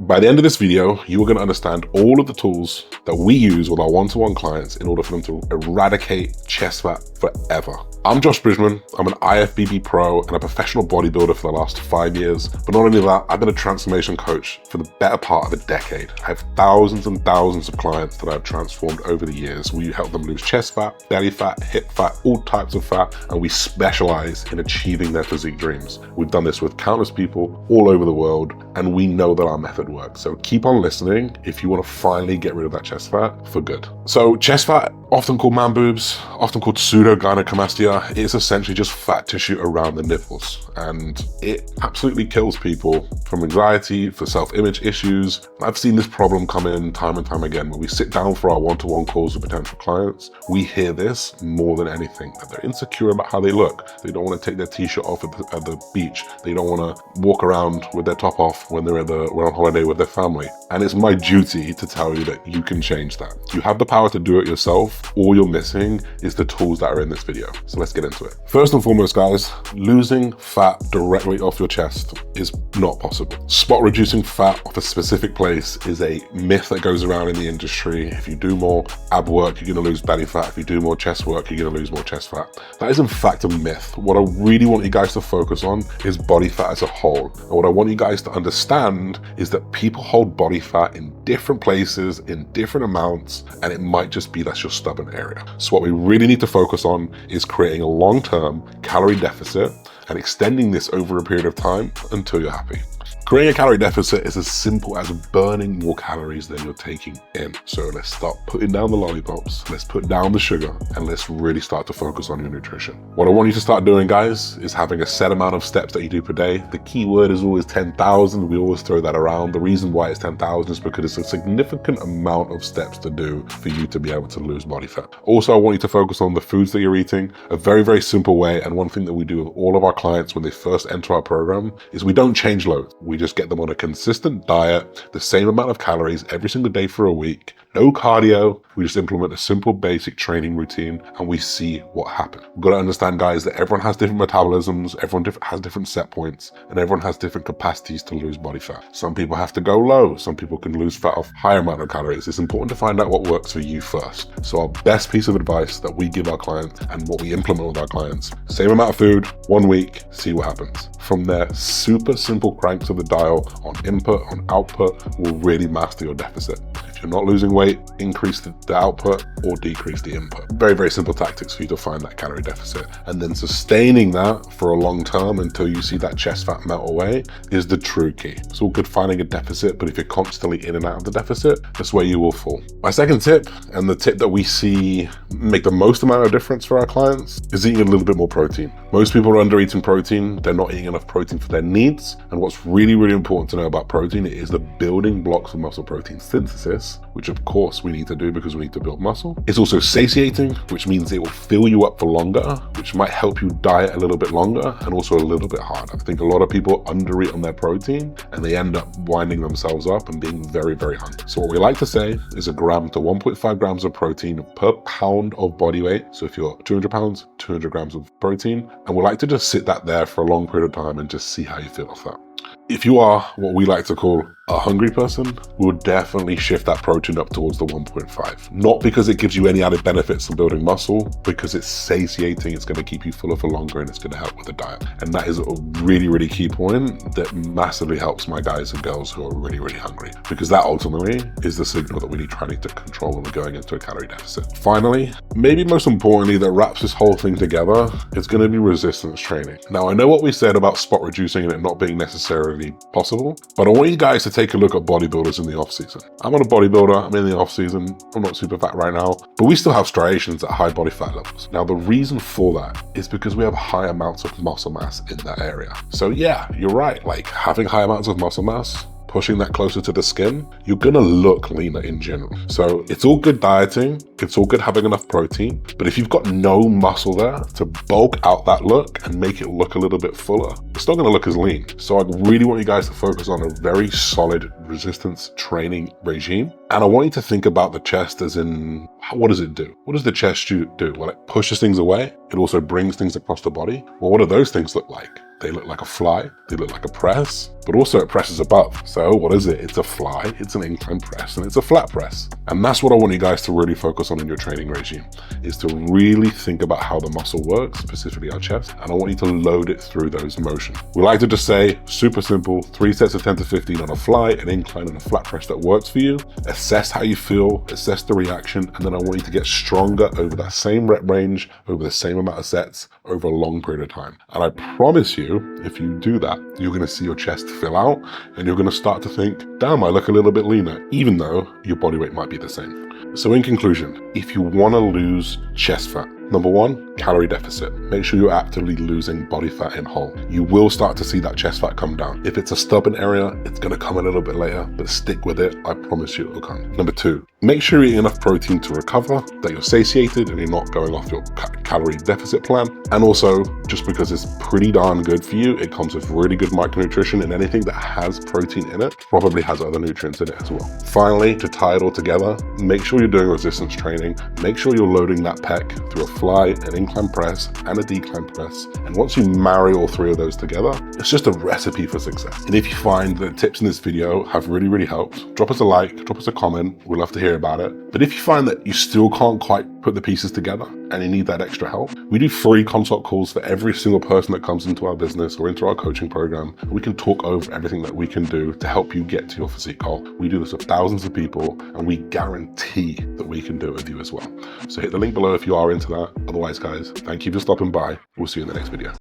By the end of this video, you are going to understand all of the tools that we use with our one-to-one clients in order for them to eradicate chest fat forever. I'm Josh Bridgman. I'm an IFBB pro and a professional bodybuilder for the last 5 years. But not only that, I've been a transformation coach for the better part of a decade. I have thousands and thousands of clients that I've transformed over the years. We help them lose chest fat, belly fat, hip fat, all types of fat, and we specialize in achieving their physique dreams. We've done this with countless people all over the world, and we know that our method works. So keep on listening if you want to finally get rid of that chest fat for good. So chest fat, often called man boobs, often called pseudo-gynecomastia, is essentially just fat tissue around the nipples, and it absolutely kills people from anxiety, for self-image issues. I've seen this problem come in time and time again. When we sit down for our one-to-one calls with potential clients, we hear this more than anything, that they're insecure about how they look. They don't want to take their t-shirt off at the beach. They don't want to walk around with their top off when they're on holiday with their family. And it's my duty to tell you that you can change that. You have the power to do it yourself. All you're missing is the tools that are in this video. So let's get into it. First and foremost, guys, losing fat directly off your chest is not possible. Spot reducing fat off a specific place is a myth that goes around in the industry. If you do more ab work, you're gonna lose belly fat. If you do more chest work, you're gonna lose more chest fat. That is in fact a myth. What I really want you guys to focus on is body fat as a whole. And what I want you guys to understand is that people hold body fat in different places, in different amounts, and it might just be that's your stubborn area. So what we really need to focus on is creating a long-term calorie deficit and extending this over a period of time until you're happy. Creating a calorie deficit is as simple as burning more calories than you're taking in. So let's start putting down the lollipops, let's put down the sugar, and let's really start to focus on your nutrition. What I want you to start doing, guys, is having a set amount of steps that you do per day. The key word is always 10,000. We always throw that around. The reason why it's 10,000 is because it's a significant amount of steps to do for you to be able to lose body fat. Also, I want you to focus on the foods that you're eating. A very, very simple way, and one thing that we do with all of our clients when they first enter our program, is we don't change loads. We just get them on a consistent diet, the same amount of calories every single day for a week, no cardio. We just implement a simple basic training routine and we see what happens. We've got to understand, guys, that everyone has different metabolisms, everyone has different set points, and everyone has different capacities to lose body fat. Some people have to go low, some people can lose fat off higher amount of calories. It's important to find out what works for you first. So our best piece of advice that we give our clients and what we implement with our clients, same amount of food, 1 week, see what happens. From there, super simple cranks of the dial on input, on output will really master your deficit. If you're not losing weight, increase the output or decrease the input. Very, very simple tactics for you to find that calorie deficit. And then sustaining that for a long term until you see that chest fat melt away is the true key. It's all good finding a deficit, but if you're constantly in and out of the deficit, that's where you will fall. My second tip, and the tip that we see make the most amount of difference for our clients, is eating a little bit more protein. Most people are under eating protein. They're not eating enough protein for their needs. And what's really, really important to know about protein is the building blocks of muscle protein synthesis, which of course we need to do because we need to build muscle. It's also satiating, which means it will fill you up for longer, which might help you diet a little bit longer and also a little bit harder. I think a lot of people undereat on their protein and they end up winding themselves up and being very, very hungry. So what we like to say is 1 gram to 1.5 grams of protein per pound of body weight. So if you're 200 pounds, 200 grams of protein, and we like to just sit that there for a long period of time and just see how you feel off that. If you are what we like to call a hungry person, we would definitely shift that protein up towards the 1.5. Not because it gives you any added benefits from building muscle, because it's satiating, it's going to keep you fuller for longer, and it's going to help with the diet. And that is a really, really key point that massively helps my guys and girls who are really, really hungry, because that ultimately is the signal that we need to control when we're going into a calorie deficit. Finally, maybe most importantly, that wraps this whole thing together, it's going to be resistance training. Now, I know what we said about spot reducing and it not being necessarily possible, but I want you guys to take a look at bodybuilders in the off season. I'm not a bodybuilder, I'm in the off season, I'm not super fat right now, but we still have striations at high body fat levels. Now, the reason for that is because we have high amounts of muscle mass in that area. So yeah, you're right, like having high amounts of muscle mass, pushing that closer to the skin, you're gonna look leaner in general. So it's all good dieting, it's all good having enough protein, but if you've got no muscle there to bulk out that look and make it look a little bit fuller, it's not gonna look as lean. So I really want you guys to focus on a very solid resistance training regime. And I want you to think about the chest as in, what does it do? What does the chest do? Well, it pushes things away. It also brings things across the body. Well, what do those things look like? They look like a fly, they look like a press, but also it presses above. So what is it? It's a fly, it's an incline press, and it's a flat press. And that's what I want you guys to really focus on in your training regime, is to really think about how the muscle works, specifically our chest, and I want you to load it through those motions. We like to just say, super simple, 3 sets of 10 to 15 on a fly, an incline, and a flat press that works for you. Assess how you feel, assess the reaction, and then I want you to get stronger over that same rep range, over the same amount of sets, over a long period of time. And I promise you, if you do that, you're gonna see your chest fill out, and you're gonna start to think, damn, I look a little bit leaner, even though your body weight might be the same. So in conclusion, if you wanna lose chest fat, number 1, calorie deficit. Make sure you're actively losing body fat in whole. You will start to see that chest fat come down. If it's a stubborn area, it's gonna come a little bit later, but stick with it. I promise you it will come. Number 2, make sure you're eating enough protein to recover, that you're satiated and you're not going off your calorie deficit plan. And also, just because it's pretty darn good for you, it comes with really good micronutrition, and anything that has protein in it probably has other nutrients in it as well. Finally, to tie it all together, make sure you're doing resistance training. Make sure you're loading that pec through a fly, an incline press, and a decline press. And once you marry all 3 of those together, it's just a recipe for success. And if you find the tips in this video have really helped, drop us a like, drop us a comment. We'd love to hear about it. But if you find that you still can't quite put the pieces together and you need that extra help, we do free consult calls for every single person that comes into our business or into our coaching program. We can talk over everything that we can do to help you get to your physique goal. We do this with thousands of people, and we guarantee that we can do it with you as well. So hit the link below if you are into that. Otherwise, guys, thank you for stopping by. We'll see you in the next video.